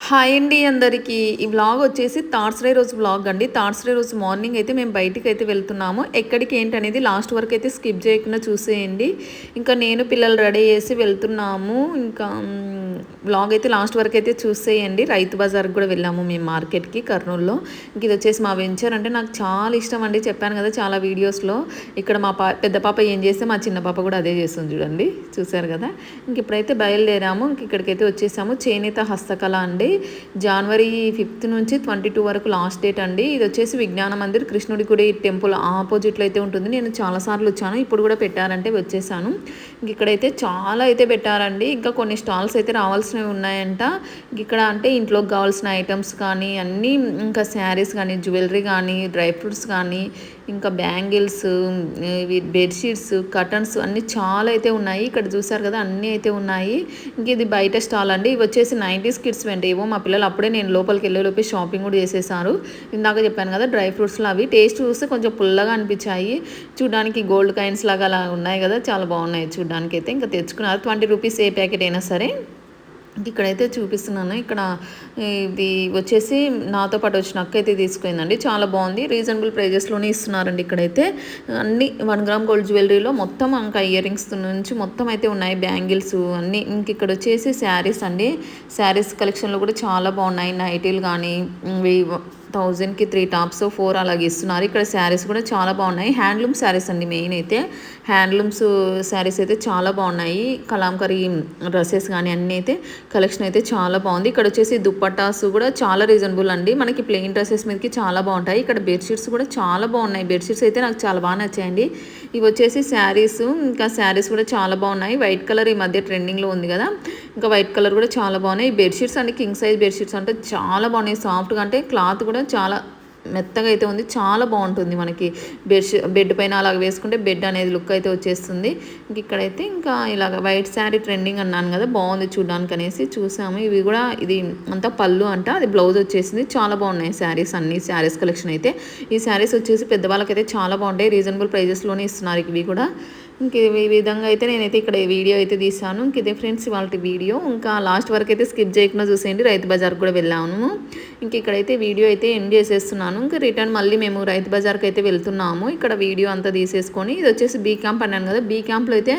Hi అండి అందరికీ. ఈ వ్లాగ్ వచ్చేసి థర్స్‌డే రోజు వ్లాగ్ అండి. థర్స్‌డే రోజు మార్నింగ్ అయితే మేము బయటికైతే వెళ్తున్నాము. ఎక్కడికి ఏంటనేది లాస్ట్ వరకు అయితే స్కిప్ చేయకుండా చూసేయండి. ఇంకా నేను పిల్లలు రెడీ చేసి వెళ్తున్నాము. ఇంకా వ్లాగ్ అయితే లాస్ట్ వరకు అయితే చూసేయండి. రైతు బజార్కి కూడా వెళ్ళాము మేము మార్కెట్కి కర్నూలులో. ఇంక ఇది వచ్చేసి మా వెంచర్ అంటే నాకు చాలా ఇష్టం అండి. చెప్పాను కదా చాలా వీడియోస్లో. ఇక్కడ మా పెద్ద పాప ఏం చేస్తే మా చిన్న పాప కూడా అదే చేస్తుంది చూడండి. చూసారు కదా. ఇంక ఇప్పుడైతే బయలుదేరాము. ఇంక ఇక్కడికైతే వచ్చేసాము. చేనేత హస్తకళ అండి. జనవరి 5th నుంచి 22 వరకు లాస్ట్ డేట్ అండి. ఇది వచ్చేసి విజ్ఞాన మందిర్ కృష్ణుడి గుడి టెంపుల్ ఆపోజిట్లో అయితే ఉంటుంది. నేను చాలాసార్లు వచ్చాను. ఇప్పుడు కూడా పెట్టారంటే వచ్చేసాను. ఇంక ఇక్కడైతే చాలా అయితే పెట్టారండి. ఇంకా కొన్ని స్టాల్స్ అయితే రావాల్సినవి ఉన్నాయంట. ఇక్కడ అంటే ఇంట్లోకి కావాల్సిన ఐటమ్స్ కానీ అన్నీ, ఇంకా శారీస్ కానీ, జ్యువెలరీ కానీ, డ్రై ఫ్రూట్స్ కానీ, ఇంకా బ్యాంగిల్స్, ఇవి బెడ్షీట్స్, కర్టన్స్ అన్నీ చాలా అయితే ఉన్నాయి. ఇక్కడ చూసారు కదా అన్నీ అయితే ఉన్నాయి. ఇంక ఇది బయట స్టాల్ అండి. ఇవి వచ్చేసి 90s కిడ్స్ వెంట ఏవో మా పిల్లలు అప్పుడే నేను లోపలికి వెళ్ళేలోపే షాపింగ్ కూడా చేసేసారు. ఇందాక చెప్పాను కదా డ్రై ఫ్రూట్స్లో అవి టేస్ట్ చూస్తే కొంచెం పుల్లగా అనిపించాయి. చూడడానికి గోల్డ్ కాయిన్స్ లాగా అలా ఉన్నాయి కదా, చాలా బాగున్నాయి చూడడానికి అయితే. ఇంకా తెచ్చుకున్నారు. 20 రూపీస్ ఏ ప్యాకెట్ అయినా సరే. ఇక్కడైతే చూపిస్తున్నాను. ఇక్కడ ఇది వచ్చేసి నాతో పాటు వచ్చిన అక్క అయితే తీసుకుందండి. చాలా బాగుంది. రీజనబుల్ ప్రైజెస్లోనే ఇస్తున్నారండి. ఇక్కడైతే అన్ని 1 గ్రామ్ గోల్డ్ జ్యువెలరీలో మొత్తం ఇంకా ఇయర్ రింగ్స్ నుంచి మొత్తం అయితే ఉన్నాయి. బ్యాంగిల్స్ అన్నీ. ఇంక ఇక్కడ వచ్చేసి శారీస్ అండి. శారీస్ కలెక్షన్లో కూడా చాలా బాగున్నాయి. నైటీలు కానీ 1000కి 3 టాప్స్ 4 అలాగే ఇస్తున్నారు. ఇక్కడ శారీస్ కూడా చాలా బాగున్నాయి. హ్యాండ్లూమ్ శారీస్ అండి మెయిన్ అయితే. హ్యాండ్లూమ్స్ శారీస్ అయితే చాలా బాగున్నాయి. కలాంకరీ డ్రెస్సెస్ కానీ అన్నీ అయితే కలెక్షన్ అయితే చాలా బాగుంది. ఇక్కడ వచ్చేసి దుప్పటాస్ కూడా చాలా రీజనబుల్ అండి. మనకి ప్లెయిన్ డ్రెస్సెస్ మీదకి చాలా బాగుంటాయి. ఇక్కడ బెడ్షీట్స్ కూడా చాలా బాగున్నాయి. బెడ్షీట్స్ అయితే నాకు చాలా బాగా నచ్చాయండి. ఇవి వచ్చేసి శారీస్. ఇంకా శారీస్ కూడా చాలా బాగున్నాయి. వైట్ కలర్ ఈ మధ్య ట్రెండింగ్లో ఉంది కదా, ఇంకా వైట్ కలర్ కూడా చాలా బాగున్నాయి. బెడ్షీట్స్ అండి కింగ్ సైజ్ బెడ్షీట్స్ అంటే చాలా బాగున్నాయి. సాఫ్ట్గా అంటే క్లాత్ కూడా చాలా మెత్తగా అయితే ఉంది. చాలా బాగుంటుంది. మనకి బెడ్ పైన అలాగ వేసుకుంటే బెడ్ అనేది లుక్ అయితే వచ్చేస్తుంది. ఇంక ఇక్కడైతే ఇంకా ఇలాగ వైట్ శారీ ట్రెండింగ్ అన్నాను కదా, బాగుంది చూడడానికి అనేసి చూసాము. ఇవి కూడా ఇది అంతా పళ్ళు అంట, అది బ్లౌజ్ వచ్చేసింది. చాలా బాగున్నాయి శారీస్ అన్ని. శారీస్ కలెక్షన్ అయితే ఈ శారీస్ వచ్చేసి పెద్దవాళ్ళకైతే చాలా బాగుంటాయి. రీజనబుల్ ప్రైజెస్లోనే ఇస్తున్నారు ఈ కూడా. ఇంక ఈ విధంగా అయితే నేనైతే ఇక్కడ వీడియో అయితే తీసాను. ఇంక ఇదే ఫ్రెండ్స్ ఇవాళ వీడియో. ఇంకా లాస్ట్ వరకు అయితే స్కిప్ చేయకుండా చూసేయండి. రైతు బజార్కి కూడా వెళ్ళాము. ఇంక ఇక్కడైతే వీడియో అయితే ఎండ్ చేసేస్తున్నాను. ఇంకా రిటర్న్ మళ్ళీ మేము రైతు బజార్కి అయితే వెళ్తున్నాము. ఇక్కడ వీడియో అంతా తీసేసుకొని, ఇది వచ్చేసి బీ క్యాంప్ అన్నాను కదా, బీ క్యాంప్లో అయితే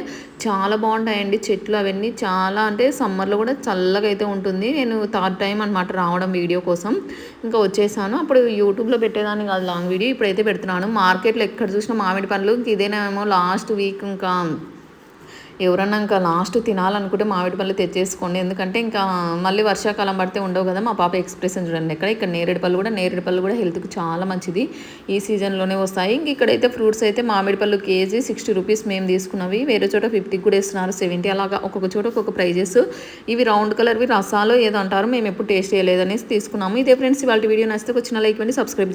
చాలా బాగుంటాయండి చెట్లు అవన్నీ. చాలా అంటే సమ్మర్లో కూడా చల్లగా అయితే ఉంటుంది. నేను 3rd టైం అనమాట రావడం వీడియో కోసం. ఇంకా వచ్చేసాను. అప్పుడు యూట్యూబ్లో పెట్టేదాన్ని కాదు లాంగ్ వీడియో, ఇప్పుడైతే పెడుతున్నాను. మార్కెట్లో ఎక్కడ చూసినా మామిడి పండ్లు. ఇంక ఇదేనేమో లాస్ట్ వీక్. ఇంకా ఎవరన్నా ఇంకా లాస్ట్ తినాలనుకుంటే మామిడి పళ్ళు తెచ్చేసుకోండి. ఎందుకంటే ఇంకా మళ్ళీ వర్షాకాలం పడితే ఉండవు కదా. మా పాప ఎక్స్ప్రెషన్ చూడండి ఇక్కడ నేరేడు పళ్ళు కూడా హెల్త్కి చాలా మంచిది. ఈ సీజన్లోనే వస్తాయి. ఇంక ఇక్కడైతే ఫ్రూట్స్ అయితే మామిడి పళ్ళు కేజీ 60 రూపీస్ మేము తీసుకున్నవి. వేరే చోట 50 కూడా ఇస్తున్నారు, 70 అలాగా ఒక్కొక్క చోట ఒక్కొక్క ప్రైజెస్. ఇవి రౌండ్ కలర్వి రసాలు ఏదో అంటారు, మేము ఎప్పుడు టేస్ట్ చేయలేదనేసి తీసుకున్నాము. ఇదే ఫ్రెండ్స్ ఇవాళ వీడియో నచ్చితే వచ్చిన లైక్ ఇవ్వండి, సబ్స్క్రైబ్